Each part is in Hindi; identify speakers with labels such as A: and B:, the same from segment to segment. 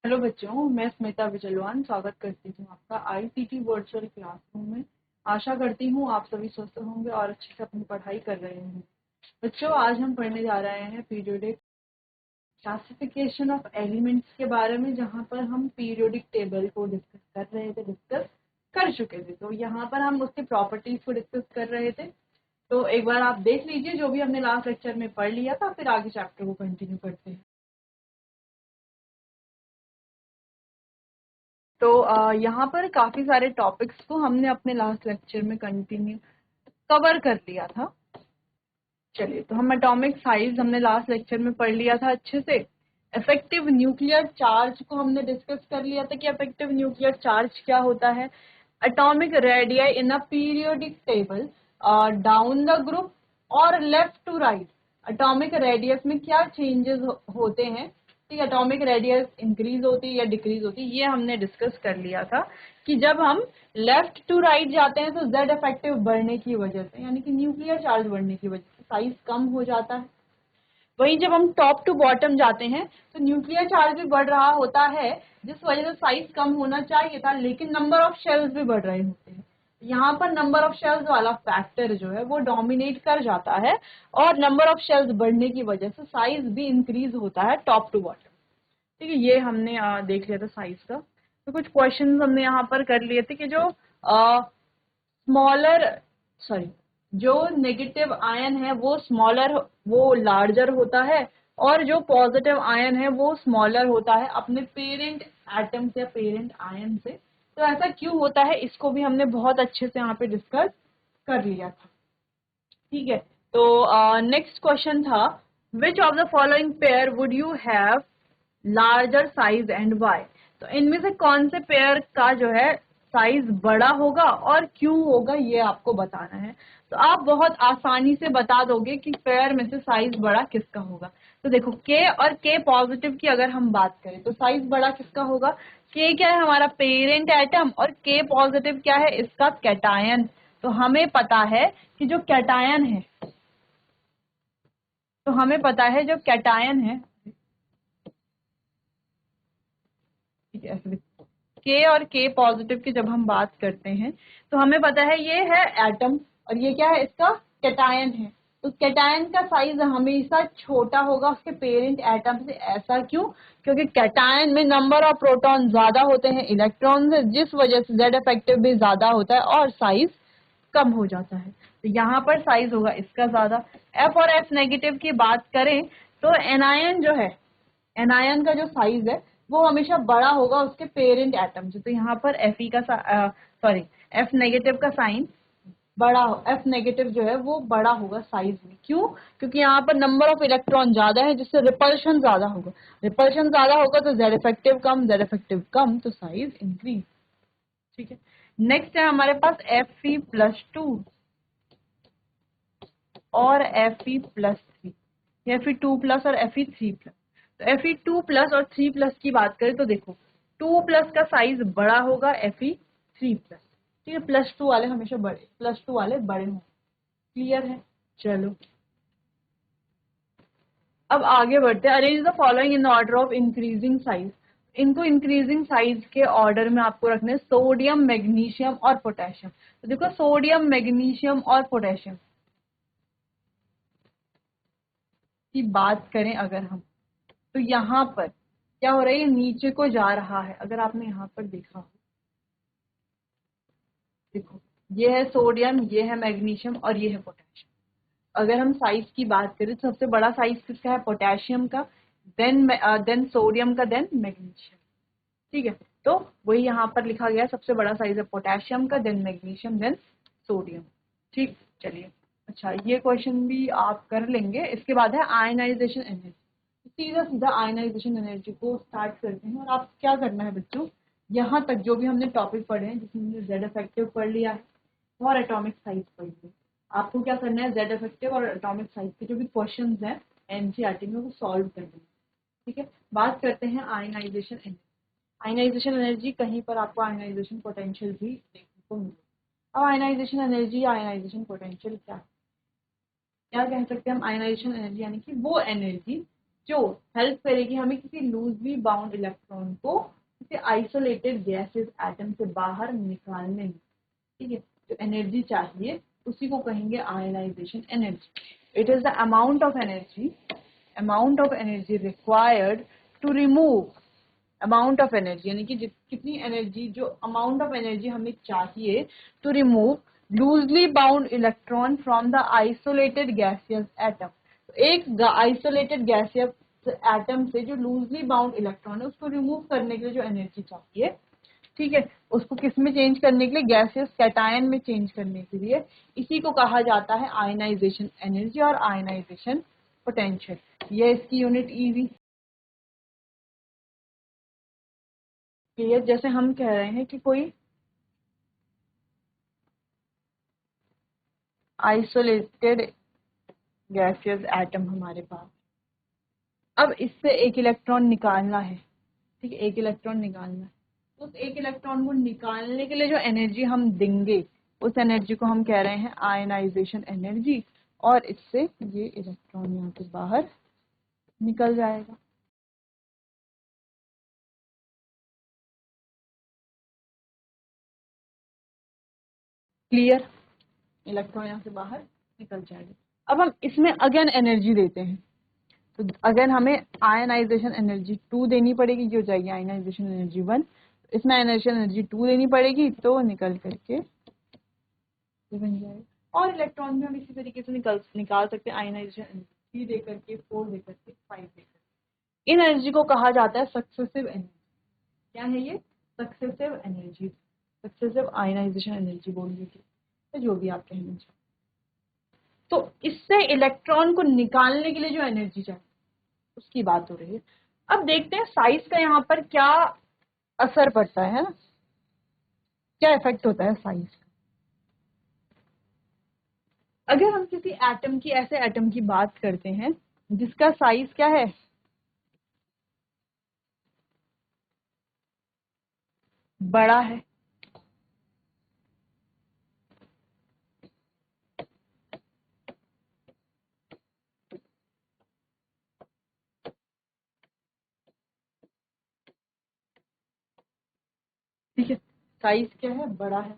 A: हेलो बच्चों, मैं स्मिता विजयवान स्वागत करती हूँ आपका आईसीटी वर्चुअल क्लासरूम में। आशा करती हूँ आप सभी स्वस्थ होंगे और अच्छे से अपनी पढ़ाई कर रहे होंगे। बच्चों, आज हम पढ़ने जा रहे हैं पीरियोडिक क्लासिफिकेशन ऑफ एलिमेंट्स के बारे में, जहाँ पर हम पीरियोडिक टेबल को डिस्कस कर चुके थे। तो यहाँ पर हम उसके प्रॉपर्टीज को डिस्कस कर रहे थे। तो एक बार आप देख लीजिए जो भी हमने लास्ट लेक्चर में पढ़ लिया था, फिर आगे चैप्टर को कंटिन्यू करते हैं। तो यहाँ पर काफी सारे टॉपिक्स को हमने अपने लास्ट लेक्चर में कंटिन्यू कवर कर लिया था। चलिए, तो हम एटॉमिक साइज हमने लास्ट लेक्चर में पढ़ लिया था अच्छे से। इफेक्टिव न्यूक्लियर चार्ज को हमने डिस्कस कर लिया था कि इफेक्टिव न्यूक्लियर चार्ज क्या होता है। Atomic radii in a periodic table, down the group और left to right. Atomic radius में क्या चेंजेस होते हैं, ठीक है, एटॉमिक रेडियस इंक्रीज होती है या डिक्रीज होती है, ये हमने डिस्कस कर लिया था कि जब हम लेफ्ट टू राइट जाते हैं तो जेड इफेक्टिव बढ़ने की वजह से, यानी कि न्यूक्लियर चार्ज बढ़ने की वजह से साइज कम हो जाता है। वहीं जब हम टॉप टू बॉटम जाते हैं तो न्यूक्लियर चार्ज भी बढ़ रहा होता है, जिस वजह से साइज कम होना चाहिए था, लेकिन नंबर ऑफ शेल्स भी बढ़ रहे होते हैं। यहाँ पर नंबर ऑफ शेल्स वाला फैक्टर जो है वो डोमिनेट कर जाता है, और नंबर ऑफ शेल्स बढ़ने की वजह से साइज भी इंक्रीज होता है टॉप टू बॉटम। ठीक है, ये हमने देख लिया था साइज का। तो कुछ क्वेश्चंस हमने यहाँ पर कर लिए थे कि जो स्मॉलर सॉरी जो नेगेटिव आयन है वो लार्जर होता है, और जो पॉजिटिव आयन है वो स्मॉलर होता है अपने पेरेंट एटम से, पेरेंट आयन से। तो ऐसा क्यों होता है, इसको भी हमने बहुत अच्छे से यहाँ पे डिस्कस कर लिया था। ठीक है, तो नेक्स्ट क्वेश्चन था, which of the following pair would you have larger size and Y. तो इनमें से कौन से पेयर का जो है साइज बड़ा होगा और क्यों होगा, ये आपको बताना है। तो आप बहुत आसानी से बता दोगे कि पेयर में से साइज बड़ा किसका होगा। तो देखो, के और के पॉजिटिव की अगर हम बात करें तो साइज बड़ा किसका होगा। के क्या है, हमारा पेरेंट एटम, और के पॉजिटिव क्या है, इसका कैटायन। तो हमें पता है कि जो कैटायन है, तो हमें पता है जो कैटायन है, ठीक है, के और के पॉजिटिव की जब हम बात करते हैं तो हमें पता है ये है एटम, और ये क्या है, इसका कैटायन है। तो कैटायन का साइज हमेशा छोटा होगा उसके पेरेंट एटम से। ऐसा क्यों, क्योंकि कैटायन में नंबर ऑफ प्रोटॉन ज्यादा होते हैं इलेक्ट्रॉन से, जिस वजह से जेड इफेक्टिव भी ज्यादा होता है और साइज कम हो जाता है। तो यहाँ पर साइज होगा इसका ज्यादा। एफ और एफ नेगेटिव की बात करें तो एनायन जो है, एनायन का जो साइज है वो हमेशा बड़ा होगा उसके पेरेंट एटम से। तो यहाँ पर एफ ई का सॉरी एफ नेगेटिव का साइन बड़ा, एफ नेगेटिव जो है वो बड़ा होगा साइज में। क्यों, क्योंकि यहाँ पर नंबर ऑफ इलेक्ट्रॉन ज्यादा है, जिससे रिपल्शन ज्यादा होगा। रिपल्शन ज्यादा होगा तो जेड इफेक्टिव कम, जेड इफेक्टिव कम तो साइज इंक्रीज। ठीक है, नेक्स्ट है हमारे पास एफ ई प्लस टू और F E plus three, F E two plus और एफ ई थ्री प्लस। तो एफ ई टू प्लस और थ्री प्लस की बात करें तो देखो, टू प्लस का साइज बड़ा होगा एफ ई थ्री प्लस। ठीक है, प्लस टू वाले हमेशा बड़े, प्लस टू वाले बड़े होंगे। क्लियर है, चलो अब आगे बढ़ते हैं। Arrange the following in order of increasing size. इनको इंक्रीजिंग साइज के ऑर्डर में आपको रखने, सोडियम, मैग्नीशियम और पोटेशियम। तो देखो, सोडियम, मैग्नीशियम और पोटेशियम की बात करें अगर हम, तो यहाँ पर क्या हो रहा है, ये नीचे को जा रहा है। अगर आपने यहाँ पर देखा हो, देखो ये है सोडियम, ये है मैग्नीशियम और ये है पोटेशियम। अगर हम साइज की बात करें तो सबसे बड़ा साइज किसका है, पोटेशियम का, देन सोडियम का, देन मैग्नीशियम। ठीक है, तो वही यहाँ पर लिखा गया, सबसे बड़ा साइज है पोटेशियम का, देन मैग्नीशियम, देन सोडियम। ठीक, चलिए, अच्छा ये क्वेश्चन भी आप कर लेंगे। इसके बाद है आयनाइजेशन एनर्जी। सीधा सीधा आयनाइजेशन एनर्जी को स्टार्ट करते हैं। और आप क्या करना है बच्चों, यहाँ तक जो भी हमने टॉपिक पढ़े हैं, जिसमें हमने जेड इफेक्टिव पढ़ लिया है और एटॉमिक साइज पढ़ लिया, आपको क्या करना है, जेड इफेक्टिव और एटॉमिक साइज के जो भी क्वेश्चन हैं एनसीईआरटी में वो सॉल्व कर देना। ठीक है, बात करते हैं आयनाइजेशन एनर्जी। आयनाइजेशन एनर्जी, कहीं पर आपको आयनाइजेशन पोटेंशियल भी देखने को मिलेगा। अब आयनाइजेशन एनर्जी, आयनाइजेशन पोटेंशियल क्या कह सकते हैं हम। आयनाइजेशन एनर्जी यानी कि वो एनर्जी जो हेल्प करेगी हमें किसी लूजली बाउंड इलेक्ट्रॉन को किसी आइसोलेटेड गैसेस एटम से बाहर निकालने में, ठीक है, जो एनर्जी चाहिए उसी को कहेंगे ionisation energy. It is the amount of energy required to remove, amount of energy यानी कि कितनी एनर्जी, जो अमाउंट ऑफ एनर्जी हमें चाहिए to remove loosely bound electron from the isolated gaseous atom. एक आइसोलेटेड गैसियस एटम से जो लूजली बाउंड इलेक्ट्रॉन है उसको रिमूव करने के लिए जो एनर्जी चाहिए, ठीक है, उसको किस में चेंज करने के लिए, गैसियस कैटायन में चेंज करने के लिए, इसी को कहा जाता है आयनाइजेशन एनर्जी और आयनाइजेशन पोटेंशियल। ये इसकी यूनिट ईवी। क्लियर? जैसे हम कह रहे हैं कि कोई आइसोलेटेड गैसियस एटम हमारे पास, अब इससे एक इलेक्ट्रॉन निकालना है, ठीक है, एक इलेक्ट्रॉन निकालना है, उस एक इलेक्ट्रॉन को निकालने के लिए जो एनर्जी हम देंगे उस एनर्जी को हम कह रहे हैं आयनाइजेशन एनर्जी, और इससे ये इलेक्ट्रॉन यहाँ से बाहर निकल जाएगा। क्लियर? इलेक्ट्रॉन यहाँ से बाहर निकल जाएगा। अब हम इसमें अगेन एनर्जी देते हैं, तो अगेन हमें आयनाइजेशन एनर्जी 2 देनी पड़ेगी, जो जाएगी आयनाइजेशन एनर्जी 1, इसमें आयनाइजेशन एनर्जी 2 देनी पड़ेगी, तो निकल करके ये बन जाएगा। और इलेक्ट्रॉन भी हम इसी तरीके से निकाल सकते हैं, आयनाइजेशन एनर्जी 3 दे करके, 4 दे करके, 5 दे करके। इन एनर्जी को कहा जाता है सक्सेसिव एनर्जी। क्या है ये? Successive energy, successive ionisation energy बोल दीजिए, जो भी आप कहना चाहें। तो इससे इलेक्ट्रॉन को निकालने के लिए जो एनर्जी चाहिए उसकी बात हो रही है। अब देखते हैं साइज का यहाँ पर क्या असर पड़ता है ना, क्या इफेक्ट होता है साइज का। अगर हम किसी एटम की, ऐसे एटम की बात करते हैं जिसका साइज क्या है, बड़ा है, ठीक है, साइज क्या है, बड़ा है।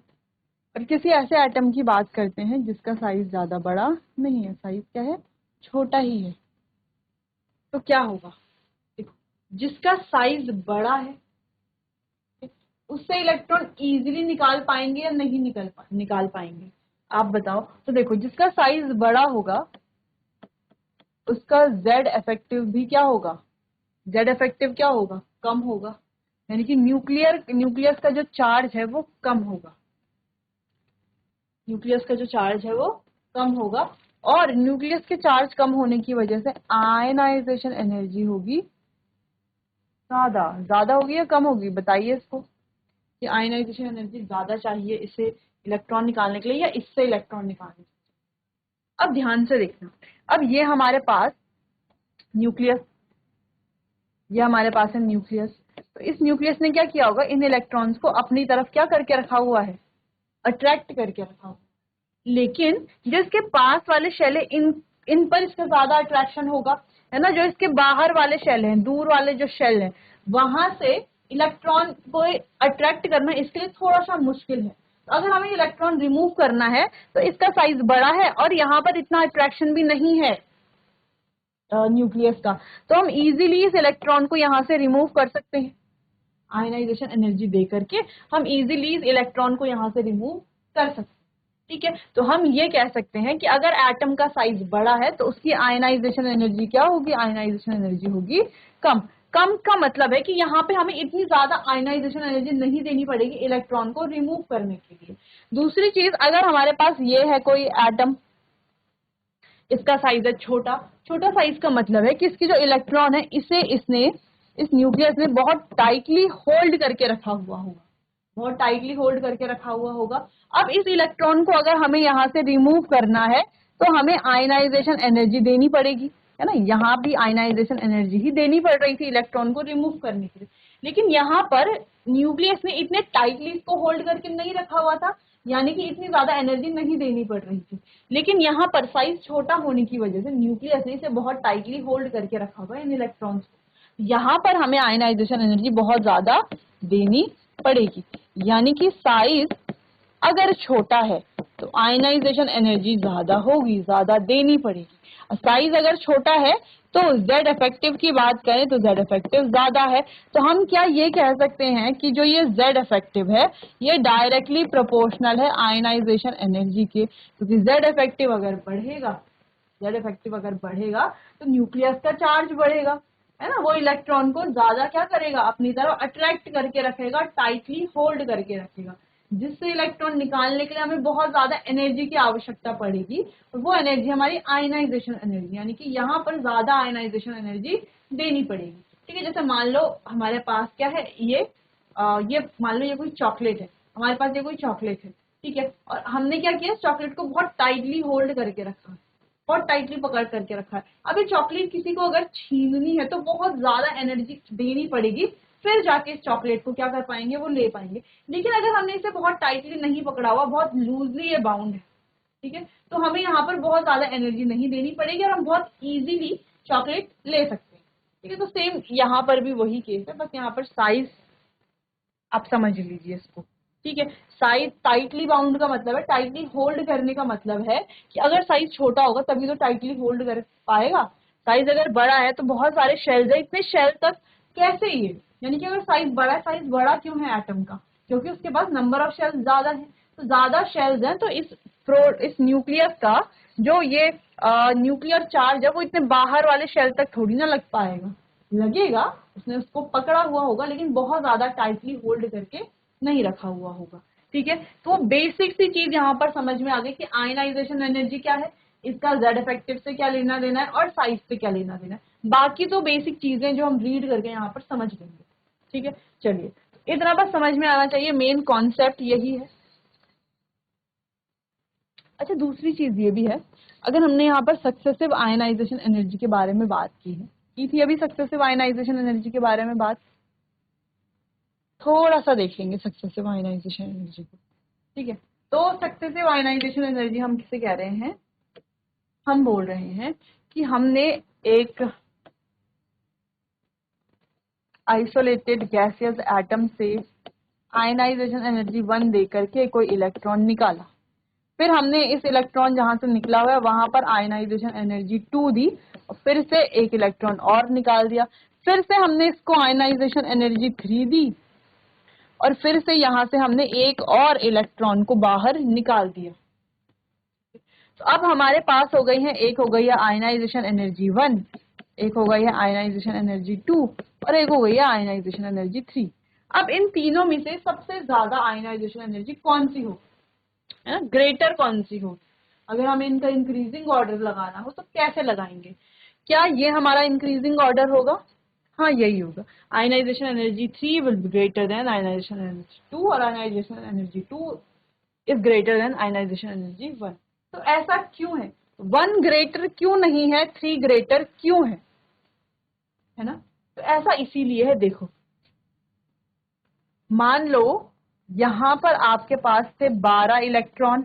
A: और किसी ऐसे एटम की बात करते हैं जिसका साइज ज्यादा बड़ा नहीं है, साइज क्या है, छोटा ही है, तो क्या होगा? देखो, जिसका साइज बड़ा है उससे इलेक्ट्रॉन इजीली निकाल पाएंगे या नहीं निकाल पाएंगे, आप बताओ। तो देखो, जिसका साइज बड़ा होगा उसका जेड इफेक्टिव भी क्या होगा, जेड इफेक्टिव क्या होगा, कम होगा, यानी कि न्यूक्लियस का जो चार्ज है वो कम होगा, न्यूक्लियस का जो चार्ज है वो कम होगा, और न्यूक्लियस के चार्ज कम होने की वजह से आयनाइजेशन एनर्जी होगी ज्यादा होगी या कम होगी, बताइए इसको, कि आयनाइजेशन एनर्जी ज्यादा चाहिए इसे इलेक्ट्रॉन निकालने के लिए या इससे इलेक्ट्रॉन निकालने के लिए। अब ध्यान से देखना, अब ये हमारे पास न्यूक्लियस, ये हमारे पास है न्यूक्लियस, तो इस न्यूक्लियस ने क्या किया होगा, इन इलेक्ट्रॉन्स को अपनी तरफ क्या करके रखा हुआ है, अट्रैक्ट करके रखा हुआ। लेकिन जो इसके पास वाले शेल है इन पर इसका ज्यादा अट्रैक्शन होगा, है ना। जो इसके बाहर वाले शेल हैं, दूर वाले जो शेल हैं, वहां से इलेक्ट्रॉन को अट्रैक्ट करना इसके लिए थोड़ा सा मुश्किल है। तो अगर हमें इलेक्ट्रॉन रिमूव करना है तो इसका साइज बड़ा है और यहाँ पर इतना अट्रैक्शन भी नहीं है न्यूक्लियस का, तो हम इजीली इस इलेक्ट्रॉन को यहाँ से रिमूव कर सकते हैं, आयनाइजेशन एनर्जी दे करके हम इजीली इस इलेक्ट्रॉन को यहाँ से रिमूव कर सकते हैं, ठीक है। तो हम ये कह सकते हैं कि अगर एटम का साइज बड़ा है तो उसकी आयनाइजेशन एनर्जी क्या होगी, आयनाइजेशन एनर्जी होगी कम। कम का मतलब है कि यहाँ पे हमें इतनी ज्यादा आयनाइजेशन एनर्जी नहीं देनी पड़ेगी इलेक्ट्रॉन को रिमूव करने के लिए। दूसरी चीज, अगर हमारे पास ये है कोई एटम, इसका साइज है छोटा, छोटा साइज का मतलब है कि इसकी जो इलेक्ट्रॉन है इसे इसने, इस न्यूक्लियस ने बहुत टाइटली होल्ड करके रखा हुआ होगा, बहुत टाइटली होल्ड करके रखा हुआ होगा। अब इस इलेक्ट्रॉन को अगर हमें यहाँ से रिमूव करना है तो हमें आयनाइजेशन एनर्जी देनी पड़ेगी, है ना। यहाँ भी आयनाइजेशन एनर्जी ही देनी पड़ रही थी इलेक्ट्रॉन को रिमूव करने के लिए, लेकिन यहाँ पर न्यूक्लियस ने इतने टाइटली इसको होल्ड करके नहीं रखा हुआ था, यानी कि इतनी ज्यादा एनर्जी नहीं देनी पड़ रही थी। लेकिन यहाँ पर साइज छोटा होने की वजह से न्यूक्लियस ने इसे बहुत टाइटली होल्ड करके रखा हुआ है इन इलेक्ट्रॉन्स को। यहाँ पर हमें आयनाइजेशन एनर्जी बहुत ज्यादा देनी पड़ेगी, यानी कि साइज अगर छोटा है तो आयनाइजेशन एनर्जी ज्यादा होगी, ज्यादा देनी पड़ेगी। साइज अगर छोटा है तो Z इफेक्टिव की बात करें तो Z इफेक्टिव ज्यादा है। तो हम क्या ये कह सकते हैं कि जो ये Z इफेक्टिव है ये डायरेक्टली प्रोपोर्शनल है आयनाइजेशन एनर्जी के, क्योंकि Z इफेक्टिव अगर बढ़ेगा तो न्यूक्लियस का चार्ज बढ़ेगा, है ना। वो इलेक्ट्रॉन को ज्यादा क्या करेगा, अपनी तरफ अट्रैक्ट करके रखेगा, टाइटली होल्ड करके रखेगा, जिससे इलेक्ट्रॉन निकालने के लिए हमें बहुत ज्यादा एनर्जी की आवश्यकता पड़ेगी। और वो एनर्जी हमारी आयनाइजेशन एनर्जी, यानी कि यहाँ पर ज्यादा आयनाइजेशन एनर्जी देनी पड़ेगी। ठीक है, जैसे मान लो हमारे पास क्या है, ये मान लो ये कोई चॉकलेट है, हमारे पास ये कोई चॉकलेट है, ठीक है, और हमने क्या किया, चॉकलेट को बहुत टाइटली होल्ड करके रखा, बहुत टाइटली पकड़ करके रखा है। अब ये चॉकलेट किसी को अगर छीननी है तो बहुत ज्यादा एनर्जी देनी पड़ेगी, फिर जाके इस चॉकलेट को क्या कर पाएंगे, वो ले पाएंगे। लेकिन अगर हमने इसे बहुत टाइटली नहीं पकड़ा हुआ, बहुत लूजली ये बाउंड है, ठीक है, तो हमें यहाँ पर बहुत ज्यादा एनर्जी नहीं देनी पड़ेगी और हम बहुत इजीली चॉकलेट ले सकते हैं। ठीक है, तो सेम यहाँ पर भी वही केस है, बस यहाँ पर साइज आप समझ लीजिए इसको। ठीक है, साइज टाइटली बाउंड का मतलब है, टाइटली होल्ड करने का मतलब है कि अगर साइज छोटा होगा तभी तो टाइटली होल्ड कर पाएगा। साइज अगर बड़ा है तो बहुत सारे शेल्स है, इतने शेल तक कैसे ये, यानी कि अगर साइज बड़ा है, साइज बड़ा क्यों है एटम का, क्योंकि उसके पास नंबर ऑफ शेल्स ज्यादा है। तो ज्यादा शेल्स हैं तो इस न्यूक्लियस का जो ये न्यूक्लियर चार्ज है वो इतने बाहर वाले शेल तक थोड़ी ना लग पाएगा, लगेगा, उसने उसको पकड़ा हुआ होगा लेकिन बहुत ज्यादा टाइटली होल्ड करके नहीं रखा हुआ होगा। ठीक है, तो बेसिक सी चीज यहाँ पर समझ में आ गई कि आयनाइजेशन एनर्जी क्या है, इसका Z इफेक्टिव से क्या लेना देना है और साइज से क्या लेना देना है। बाकी तो बेसिक चीजें जो हम रीड करके यहाँ पर समझ लेंगे। ठीक है, चलिए इतना बस समझ में आना चाहिए, मेन कॉन्सेप्ट यही है। अच्छा, दूसरी चीज ये भी है, अगर हमने यहाँ पर सक्सेसिव आयनाइजेशन एनर्जी के बारे में बात की थी अभी सक्सेसिव आयनाइजेशन एनर्जी के बारे में बात, थोड़ा सा देखेंगे सक्सेसिव आयनाइजेशन एनर्जी को। ठीक है, तो सक्सेसिव आयनाइजेशन एनर्जी हम किसे कह रहे हैं, हम बोल रहे हैं कि हमने एक आइसोलेटेड गैसियस एटम से आयनाइजेशन एनर्जी 1 दे करके कोई इलेक्ट्रॉन निकाला, फिर हमने इस इलेक्ट्रॉन जहां से निकला हुआ है वहां पर आयनाइजेशन एनर्जी 2 दी और फिर से एक इलेक्ट्रॉन और निकाल दिया, फिर से हमने इसको आयनाइजेशन एनर्जी 3 दी और फिर से यहां से हमने एक और इलेक्ट्रॉन को बाहर निकाल दिया। तो अब हमारे पास हो गई है, एक हो गई है आयनाइजेशन एनर्जी 1, एक हो गई है आयनाइजेशन एनर्जी 2 और एक हो गई है आयनाइजेशन एनर्जी 3। अब इन तीनों में से सबसे ज्यादा आयनाइजेशन एनर्जी कौन सी हो, है ना, ग्रेटर कौन सी हो। अगर हमें इनका इंक्रीजिंग ऑर्डर लगाना हो तो कैसे लगाएंगे, क्या ये हमारा इंक्रीजिंग ऑर्डर होगा, हाँ यही होगा, ionisation energy 3 will be greater than ionisation energy 2 और ionisation energy 2 is greater than ionisation energy 1। तो ऐसा क्यों है, 1 ग्रेटर क्यों नहीं है, 3 ग्रेटर क्यों है ना। तो ऐसा इसीलिए है, देखो मान लो यहां पर आपके पास थे 12 इलेक्ट्रॉन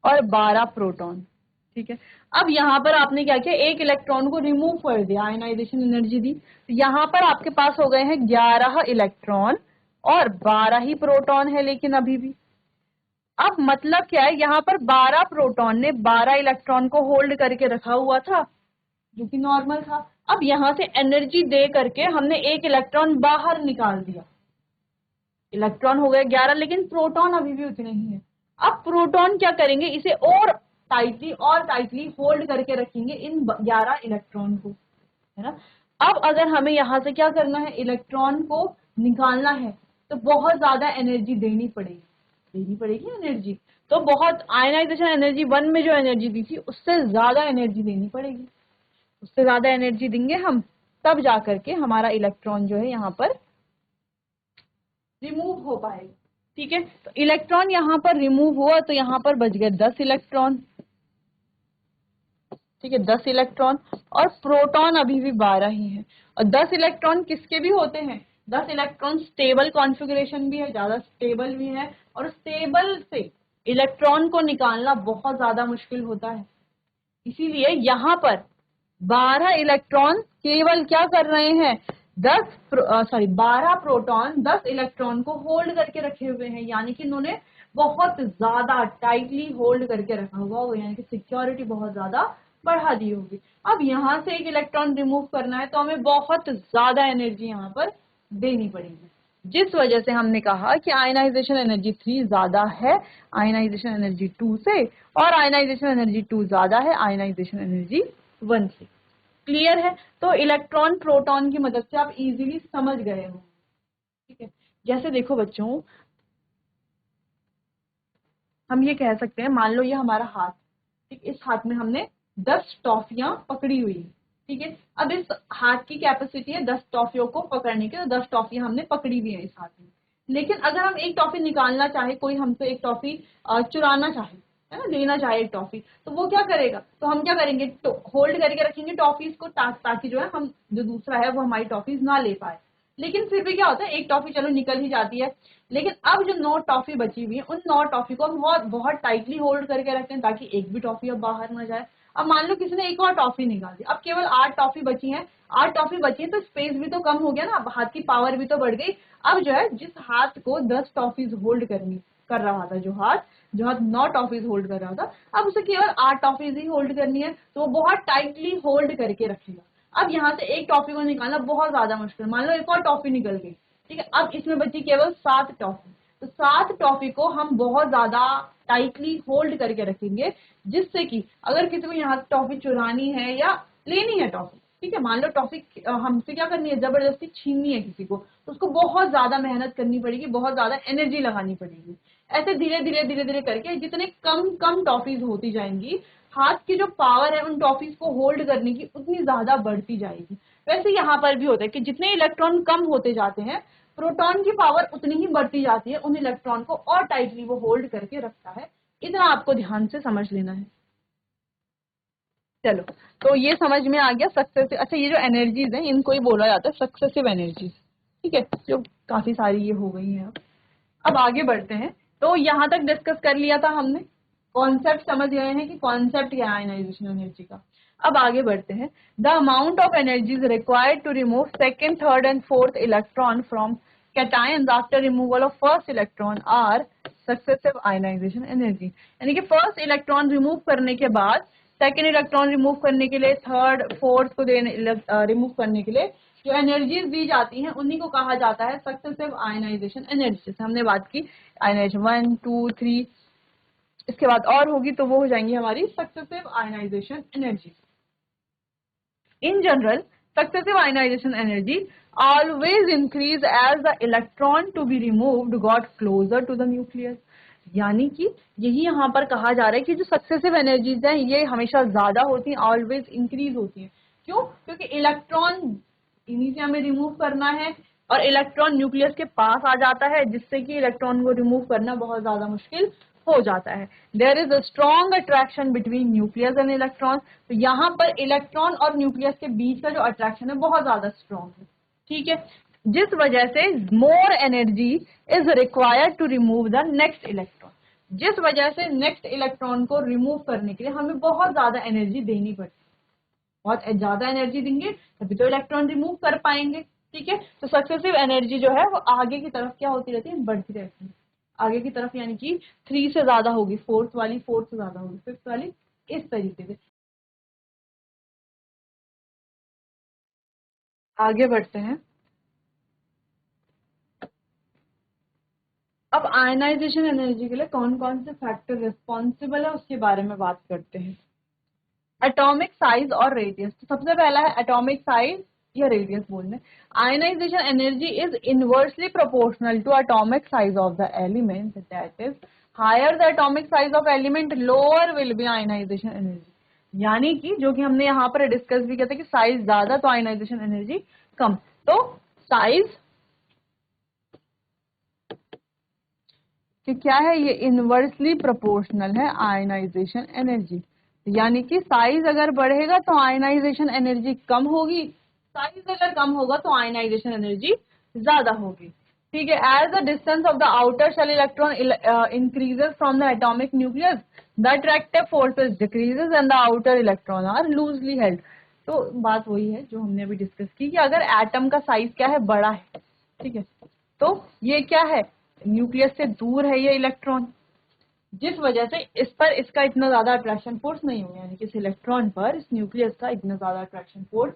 A: और 12 प्रोटॉन। ठीक है, अब यहां पर आपने क्या किया, एक इलेक्ट्रॉन को रिमूव कर दिया, आयनाइजेशन एनर्जी दी, तो यहां पर आपके पास हो गए हैं 11 इलेक्ट्रॉन और 12 ही प्रोटॉन है लेकिन अभी भी। अब मतलब क्या है, यहाँ पर 12 प्रोटॉन ने 12 इलेक्ट्रॉन को होल्ड करके रखा हुआ था जो कि नॉर्मल था। अब यहां से एनर्जी दे करके हमने एक इलेक्ट्रॉन बाहर निकाल दिया, इलेक्ट्रॉन हो गए 11 लेकिन प्रोटॉन अभी भी उतने ही है। अब प्रोटॉन क्या करेंगे, इसे और टाइटली होल्ड करके रखेंगे इन 11 इलेक्ट्रॉन को, है ना। अब अगर हमें यहाँ से क्या करना है, इलेक्ट्रॉन को निकालना है तो बहुत ज्यादा एनर्जी देनी पड़ेगी एनर्जी, तो बहुत आयनाइजेशन एनर्जी 1 में जो एनर्जी दी थी उससे ज्यादा एनर्जी देनी पड़ेगी, उससे ज्यादा एनर्जी देंगे हम, तब जा करके हमारा इलेक्ट्रॉन जो है यहाँ पर रिमूव हो पाएगा। ठीक है, तो इलेक्ट्रॉन यहाँ पर रिमूव हुआ तो यहाँ पर बच गए 10 इलेक्ट्रॉन। ठीक है, 10 इलेक्ट्रॉन और प्रोटॉन अभी भी 12 ही है। और 10 इलेक्ट्रॉन किसके भी होते हैं, 10 इलेक्ट्रॉन स्टेबल कॉन्फ़िगरेशन भी है, ज्यादा स्टेबल भी है, और उस टेबल से इलेक्ट्रॉन को निकालना बहुत ज्यादा मुश्किल होता है। इसीलिए यहाँ पर 12 इलेक्ट्रॉन केवल क्या कर रहे हैं, 12 प्रोटॉन 10 इलेक्ट्रॉन को होल्ड करके रखे हुए हैं, यानी कि इन्होंने बहुत ज्यादा टाइटली होल्ड करके रखा हुआ होगा, यानी कि सिक्योरिटी बहुत ज्यादा बढ़ा दी होगी। अब यहाँ से एक इलेक्ट्रॉन रिमूव करना है तो हमें बहुत ज्यादा एनर्जी यहाँ पर देनी पड़ेगी, जिस वजह से हमने कहा कि आयनाइजेशन एनर्जी 3 ज्यादा है आयनाइजेशन एनर्जी 2 से, और आयनाइजेशन एनर्जी 2 ज्यादा है आयनाइजेशन एनर्जी 1 से। क्लियर है? तो इलेक्ट्रॉन प्रोटॉन की मदद से आप इजीली समझ गए हो। ठीक है, जैसे देखो बच्चों, हम ये कह सकते हैं, मान लो ये हमारा हाथ, ठीक, इस हाथ में हमने 10 टॉफियां पकड़ी हुई है। ठीक है, अब इस हाथ की कैपेसिटी है 10 टॉफियों को पकड़ने की, तो 10 टॉफियां हमने पकड़ी हुई है इस हाथ में। लेकिन अगर हम एक टॉफी निकालना चाहे, कोई हमसे एक टॉफी चुराना चाहे, है ना, लेना चाहे एक टॉफी, तो वो क्या करेगा, तो हम क्या करेंगे, तो होल्ड करके रखेंगे टॉफीज को, ताकि जो है हम जो दूसरा है वो हमारी टॉफीज ना ले पाए। लेकिन फिर भी क्या होता है, एक टॉफी चलो निकल ही जाती है, लेकिन अब जो 9 टॉफी बची हुई है, उन 9 टॉफी को हम बहुत बहुत टाइटली होल्ड करके रखते हैं ताकि एक भी टॉफी अब बाहर ना जाए। अब मान लो किसी ने एक और टॉफी निकाल दी, अब केवल 8 टॉफी बची है, 8 टॉफी बची है, तो स्पेस भी तो कम हो गया ना, अब हाथ की पावर भी तो बढ़ गई। अब जो है जिस हाथ को 10 टॉफीज होल्ड कर रहा था, जो हाथ 9 टॉफीज होल्ड कर रहा था, अब उसे केवल 8 टॉफीज ही होल्ड करनी है, तो वो बहुत टाइटली होल्ड करके रखेगा। अब यहाँ से एक टॉफी को निकालना बहुत ज्यादा मुश्किल, मान लो एक और टॉफी निकल गई, ठीक है, अब इसमें बची केवल 7 टॉफी, तो 7 टॉफी को हम बहुत ज्यादा टाइटली होल्ड करके रखेंगे, जिससे कि अगर किसी को यहाँ टॉफी चुरानी है या लेनी है टॉफी, ठीक है, मान लो टॉफी हमसे क्या करनी है, जबरदस्ती छीननी है किसी को, तो उसको बहुत ज्यादा मेहनत करनी पड़ेगी, बहुत ज्यादा एनर्जी लगानी पड़ेगी। ऐसे धीरे धीरे धीरे धीरे करके जितने कम कम टॉफीज होती जाएंगी, हाथ की जो पावर है उन टॉफीज को होल्ड करने की उतनी ज्यादा बढ़ती जाएगी। वैसे यहाँ पर भी होता है कि जितने इलेक्ट्रॉन कम होते जाते हैं, प्रोटॉन की पावर उतनी ही बढ़ती जाती है, उन इलेक्ट्रॉन को और टाइटली वो होल्ड करके रखता है। इतना आपको ध्यान से समझ लेना है। चलो, तो ये समझ में आ गया सक्सेसिव। अच्छा, ये जो एनर्जीज हैं इनको ही बोला जाता है सक्सेसिव एनर्जीज। ठीक है, जो काफी सारी ये हो गई हैं। अब आगे बढ़ते हैं। तो यहाँ तक डिस्कस कर लिया था हमने, कॉन्सेप्ट समझ गए हैं कि कॉन्सेप्ट क्या है आयनाइजेशन एनर्जी का। अब आगे बढ़ते हैं। The amount of energy is required to remove second, third and fourth electron from cations after removal of first electron are successive ionization energy। यानी कि फर्स्ट इलेक्ट्रॉन रिमूव करने के बाद सेकेंड इलेक्ट्रॉन रिमूव करने के लिए, थर्ड फोर्थ को रिमूव करने के लिए जो एनर्जीज दी जाती हैं उन्हीं को कहा जाता है सक्सेसिव आयनाइजेशन एनर्जी। जैसे हमने बात की आयनाइजेशन 1 2 3, इसके बाद और होगी तो वो हो जाएंगी हमारी successive ionisation energy. In general, successive ionization energy always increase as the electron to be removed got closer to the nucleus। यानी कि यही यहाँ पर कहा जा रहा है कि जो सक्सेसिव एनर्जीज हैं ये हमेशा ज्यादा होती हैं, ऑलवेज इंक्रीज होती हैं। क्यों? क्योंकि इलेक्ट्रॉन इन्हीं से हमें रिमूव करना है और इलेक्ट्रॉन न्यूक्लियस के पास आ जाता है, जिससे कि इलेक्ट्रॉन को रिमूव करना बहुत ज्यादा मुश्किल हो जाता है। There is a strong attraction between nucleus and electron. तो यहाँ पर इलेक्ट्रॉन और न्यूक्लियस के बीच का जो अट्रैक्शन है बहुत ज्यादा स्ट्रॉन्ग है। ठीक है, जिस वजह से more energy is required to remove the next electron. जिस वजह से नेक्स्ट इलेक्ट्रॉन को रिमूव करने के लिए हमें बहुत ज्यादा एनर्जी देनी पड़ती है। बहुत ज्यादा एनर्जी देंगे तभी तो इलेक्ट्रॉन रिमूव कर पाएंगे। ठीक है, तो सक्सेसिव एनर्जी जो है वो आगे की तरफ क्या होती रहती है, बढ़ती रहती है आगे की तरफ, यानी कि 3 से ज्यादा होगी, फोर्थ वाली 4 से ज्यादा होगी, फिफ्थ वाली, इस तरीके से। आगे बढ़ते हैं। अब आयनाइजेशन एनर्जी के लिए कौन कौन से फैक्टर रिस्पॉन्सिबल है उसके बारे में बात करते हैं। एटॉमिक साइज और रेडियस। तो सबसे पहला है एटॉमिक साइज या रेडियस बोलने। Ionisation energy is inversely proportional to atomic size of the element, that is higher the atomic size of element lower will be ionisation energy. यानी कि जो कि हमने यहाँ पर डिस्कस भी किया था कि साइज ज्यादा तो आयनाइजेशन एनर्जी कम। तो साइज कि क्या है, ये इनवर्सली प्रोपोर्शनल है आयनाइजेशन एनर्जी। यानी कि साइज अगर बढ़ेगा तो आयनाइजेशन एनर्जी कम होगी, साइज अगर कम होगा तो आयनाइजेशन एनर्जी ज्यादा होगी। ठीक है, as the distance of the outer shell electron increases from the atomic nucleus the attractive forces decreases and the outer electron are loosely held. तो बात वही है जो हमने अभी डिस्कस की कि अगर एटम का साइज क्या है, बड़ा है, ठीक है, तो ये क्या है, न्यूक्लियस से दूर है ये इलेक्ट्रॉन, जिस वजह से इस पर इसका इतना ज्यादा अट्रैक्शन फोर्स नहीं होगा, यानी कि इस इलेक्ट्रॉन पर इस न्यूक्लियस का इतना ज्यादा अट्रैक्शन फोर्स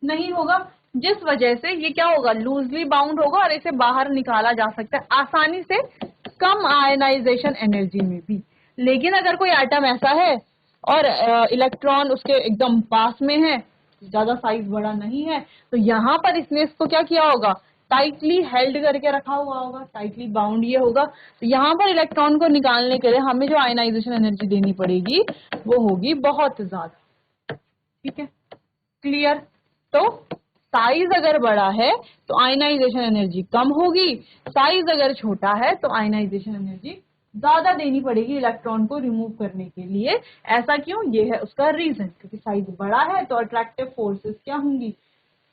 A: नहीं होगा, जिस वजह से ये क्या होगा, लूजली बाउंड होगा और इसे बाहर निकाला जा सकता है आसानी से, कम आयनाइजेशन एनर्जी में भी। लेकिन अगर कोई एटम ऐसा है और इलेक्ट्रॉन उसके एकदम पास में है, ज्यादा साइज बड़ा नहीं है, तो यहाँ पर इसने इसको क्या किया होगा, टाइटली हेल्ड करके रखा हुआ होगा, टाइटली बाउंड ये होगा। तो यहाँ पर इलेक्ट्रॉन को निकालने के लिए हमें जो आयनाइजेशन एनर्जी देनी पड़ेगी वो होगी बहुत ज्यादा। ठीक है, क्लियर। तो साइज अगर बड़ा है तो आयनाइजेशन एनर्जी कम होगी, साइज अगर छोटा है तो आयनाइजेशन एनर्जी ज्यादा देनी पड़ेगी इलेक्ट्रॉन को रिमूव करने के लिए। ऐसा क्यों, ये है उसका रीजन, क्योंकि साइज बड़ा है तो अट्रैक्टिव फोर्सेस क्या होंगी,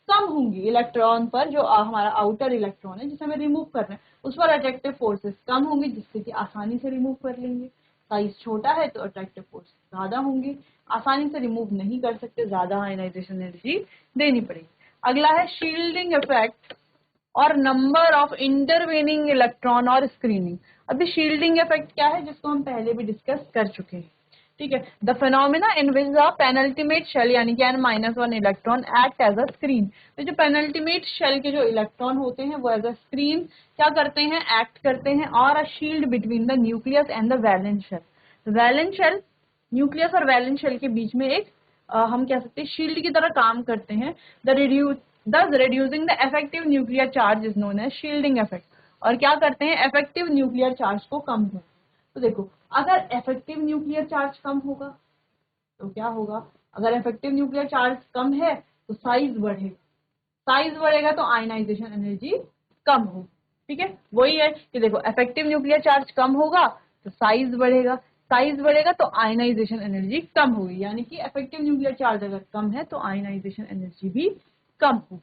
A: कम होंगी इलेक्ट्रॉन पर, जो हमारा आउटर इलेक्ट्रॉन है जिसे हमें रिमूव करना है उस पर अट्रैक्टिव फोर्सेस कम होंगी, जिससे कि आसानी से रिमूव कर लेंगे। साइज छोटा है तो अट्रैक्टिव फोर्स ज्यादा होंगी, आसानी से रिमूव नहीं कर सकते, ज्यादा आयनाइजेशन एनर्जी देनी पड़ेगी। अगला है शील्डिंग इफेक्ट और नंबर ऑफ इंटरवेनिंग इलेक्ट्रॉन और स्क्रीनिंग। अभी शील्डिंग इफेक्ट क्या है, जिसको हम पहले भी डिस्कस कर चुके हैं। ठीक है, the phenomena in which the penultimate shell यानी कि n-1 electron act as a screen. तो जो पेनल्टीमेट शेल के जो इलेक्ट्रॉन होते हैं वो एज अ स्क्रीन क्या करते हैं, एक्ट करते हैं, और a shield between the nucleus and the valence shell. Valence shell, nucleus और वैलेंस शेल के बीच में एक हम कह सकते हैं शील्ड की तरह काम करते हैं। thus reducing the effective nuclear charge is known as shielding effect। और क्या करते हैं, इफेक्टिव न्यूक्लियर चार्ज को कम करते हैं। तो देखो, अगर इफेक्टिव न्यूक्लियर चार्ज कम होगा तो क्या होगा, अगर इफेक्टिव न्यूक्लियर चार्ज कम है तो साइज बढ़ेगा, साइज बढ़ेगा तो आयनाइजेशन एनर्जी कम होगी। ठीक है, वही है कि देखो इफेक्टिव न्यूक्लियर चार्ज कम होगा तो साइज बढ़ेगा, साइज बढ़ेगा तो आयनाइजेशन एनर्जी कम होगी, यानी कि इफेक्टिव न्यूक्लियर चार्ज अगर कम है तो आयनाइजेशन एनर्जी भी कम होगी।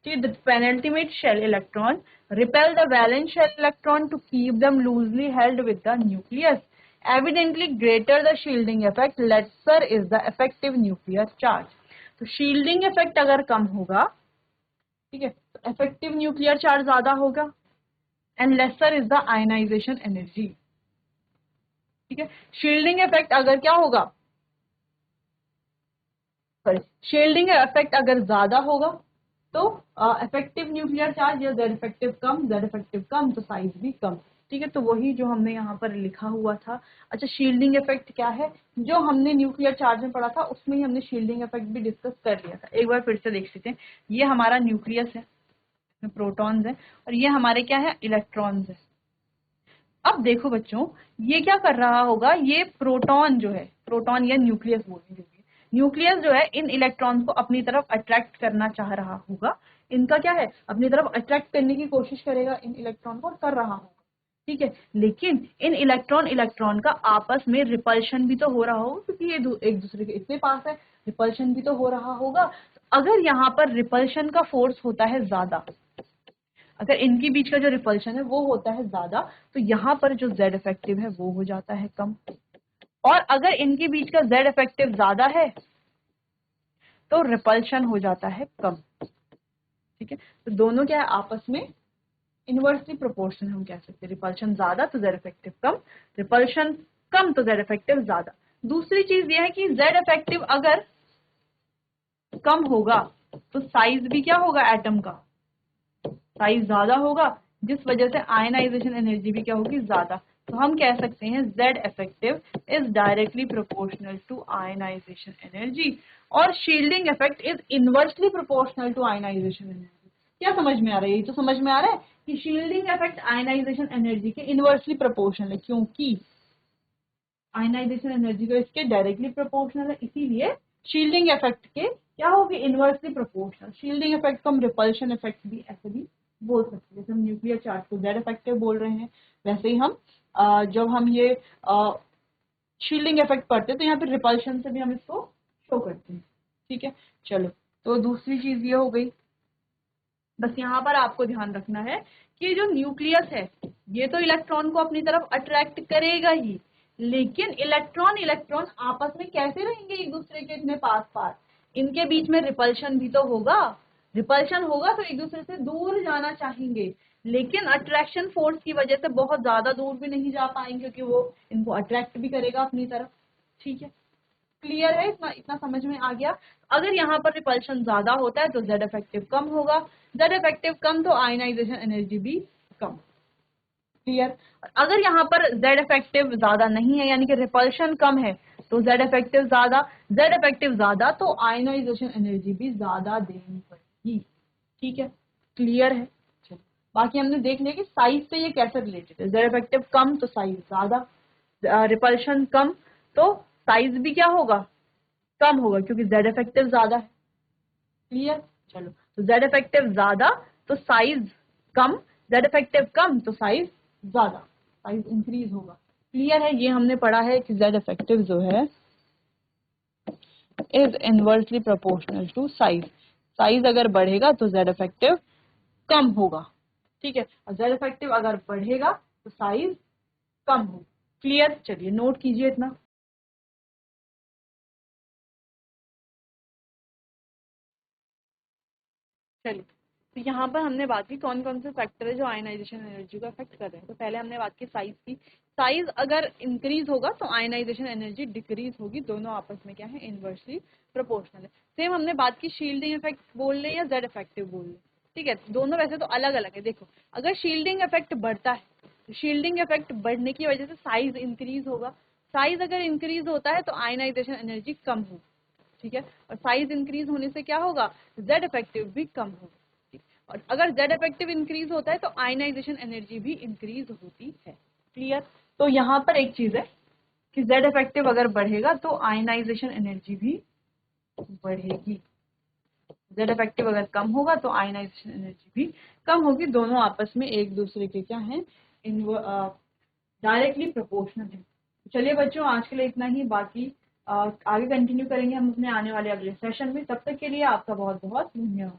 A: The penultimate shell electron repel the valence shell electron to keep them loosely held with the nucleus. Evidently greater the shielding effect, lesser is the effective nuclear charge। तो shielding effect अगर कम होगा, ठीक है, तो effective nuclear charge ज्यादा होगा, and lesser is the ionization energy। ठीक है, shielding effect अगर क्या होगा, सॉरी, shielding effect अगर ज्यादा होगा तो इफेक्टिव न्यूक्लियर चार्ज या जेड इफेक्टिव कम तो साइज भी कम। ठीक है, तो वही जो हमने यहाँ पर लिखा हुआ था। अच्छा, शील्डिंग इफेक्ट क्या है, जो हमने न्यूक्लियर चार्ज में पढ़ा था उसमें ही हमने शील्डिंग इफेक्ट भी डिस्कस कर लिया था। एक बार फिर से देख लेते हैं। ये हमारा न्यूक्लियस है, इसमें प्रोटॉन्स है, और ये हमारे क्या है, इलेक्ट्रॉन्स है। अब देखो बच्चों, ये क्या कर रहा होगा, ये प्रोटॉन जो है, प्रोटॉन या न्यूक्लियस बोलेंगे, न्यूक्लियस जो है इन इलेक्ट्रॉन्स को अपनी तरफ अट्रैक्ट करना चाह रहा होगा। इनका क्या है, अपनी तरफ अट्रैक्ट करने की कोशिश करेगा इन इलेक्ट्रॉन को, कर रहा होगा। ठीक है, लेकिन इन इलेक्ट्रॉन का आपस में रिपल्शन भी तो हो रहा होगा, क्योंकि ये एक दूसरे के इतने पास है, रिपल्शन भी तो हो रहा होगा। अगर यहाँ पर रिपल्शन का फोर्स होता है ज्यादा, अगर इनके बीच का जो रिपल्शन है वो होता है ज्यादा, तो यहाँ पर जो जेड इफेक्टिव है वो हो जाता है कम। और अगर इनके बीच का जेड इफेक्टिव ज्यादा है तो रिपल्शन हो जाता है कम। ठीक है, तो दोनों क्या है, आपस में इनवर्सली प्रोपोर्शनल हम कह सकते हैं। रिपल्शन ज्यादा तो जेड इफेक्टिव कम, रिपल्शन कम तो जेड इफेक्टिव ज्यादा। दूसरी चीज यह है कि जेड इफेक्टिव अगर कम होगा तो साइज भी क्या होगा, एटम का साइज ज्यादा होगा, जिस वजह से आयनाइजेशन एनर्जी भी क्या होगी, ज्यादा। तो हम कह सकते हैं Z effective is directly proportional to ionisation energy, और shielding effect is inversely proportional to ionisation energy. क्या समझ में आ रहा है, ये तो समझ में आ रहा है कि शील्डिंग इफेक्ट आयनाइजेशन एनर्जी के इनवर्सली प्रोपोर्शनल है, क्योंकि आयनाइजेशन एनर्जी तो इसके डायरेक्टली प्रोपोर्शनल है, इसीलिए शील्डिंग इफेक्ट के क्या होगी, इनवर्सली प्रोपोर्शनल। शील्डिंग इफेक्ट को हम रिपल्शन इफेक्ट भी ऐसे भी बोल सकते हैं, जैसे हम न्यूक्लियर चार्ज को जेड इफेक्टिव बोल रहे हैं, वैसे ही हम जब हम ये शील्डिंग इफेक्ट पढ़ते हैं तो यहाँ पे रिपल्शन से भी हम इसको शो करते हैं। ठीक है, चलो, तो दूसरी चीज ये हो गई। बस यहाँ पर आपको ध्यान रखना है कि जो न्यूक्लियस है ये तो इलेक्ट्रॉन को अपनी तरफ अट्रैक्ट करेगा ही, लेकिन इलेक्ट्रॉन इलेक्ट्रॉन आपस में कैसे रहेंगे एक दूसरे के इतने पास पास, इनके बीच में रिपल्शन भी तो होगा। रिपल्शन होगा तो एक दूसरे से दूर जाना चाहेंगे, लेकिन अट्रैक्शन फोर्स की वजह से बहुत ज्यादा दूर भी नहीं जा पाएंगे क्योंकि वो इनको अट्रैक्ट भी करेगा अपनी तरफ। ठीक है, क्लियर है, इतना इतना समझ में आ गया। अगर यहाँ पर रिपल्शन ज्यादा होता है तो जेड इफेक्टिव कम होगा, जेड इफेक्टिव कम तो आयनाइजेशन एनर्जी भी कम। क्लियर। अगर यहाँ पर जेड इफेक्टिव ज्यादा नहीं है यानी कि रिपल्शन कम है तो जेड इफेक्टिव ज्यादा, जेड इफेक्टिव ज्यादा तो आयनाइजेशन एनर्जी भी ज्यादा देनी पड़ेगी। ठीक है, क्लियर है। चलो बाकी हमने देख लिया कि साइज से ये कैसे रिलेटेड है, जेड इफेक्टिव कम तो साइज ज्यादा, रिपल्शन कम तो साइज भी क्या होगा, कम होगा क्योंकि जेड इफेक्टिव ज्यादा है। क्लियर। चलो तो जेड इफेक्टिव ज्यादा तो साइज कम, जेड इफेक्टिव कम तो साइज ज्यादा, साइज इंक्रीज होगा। क्लियर है, ये हमने पढ़ा है कि जेड इफेक्टिव जो है is inversely proportional to size, size अगर बढ़ेगा तो जेड इफेक्टिव कम होगा। ठीक है, और जेड इफेक्टिव अगर बढ़ेगा तो साइज कम होगा। क्लियर। चलिए नोट कीजिए इतना। चलिए तो यहाँ पर हमने बात की कौन कौन से फैक्टर है जो आयनाइजेशन एनर्जी को अफेक्ट कर रहे हैं। तो पहले हमने बात की साइज की, साइज अगर इंक्रीज होगा तो आयनाइजेशन एनर्जी डिक्रीज होगी, दोनों आपस में क्या है, इनवर्सली प्रोपोर्शनल है। सेम हमने बात की शील्डिंग इफेक्ट बोल ले या जेड इफेक्टिव बोल ले। ठीक है, दोनों वैसे तो अलग अलग है। देखो अगर शील्डिंग इफेक्ट बढ़ता है तो शील्डिंग इफेक्ट बढ़ने की वजह से साइज इंक्रीज होगा, साइज अगर इंक्रीज होता है तो आयनाइजेशन एनर्जी कम होगी। ठीक है, और साइज इंक्रीज होने से क्या होगा, जेड इफेक्टिव भी कम होगा। और अगर जेड इफेक्टिव इंक्रीज होता है तो आयनाइजेशन एनर्जी भी इंक्रीज होती है। क्लियर। तो यहाँ पर एक चीज है कि जेड इफेक्टिव अगर बढ़ेगा तो आयनाइजेशन एनर्जी भी बढ़ेगी, जेड इफेक्टिव अगर कम होगा तो आयनाइजेशन एनर्जी भी कम होगी, दोनों आपस में एक दूसरे के क्या है, डायरेक्टली प्रोपोर्शनल है। चलिए बच्चों आज के लिए इतना ही, बाकी आगे कंटिन्यू करेंगे हम अपने आने वाले अगले सेशन में। तब तक के लिए आपका बहुत बहुत धन्यवाद।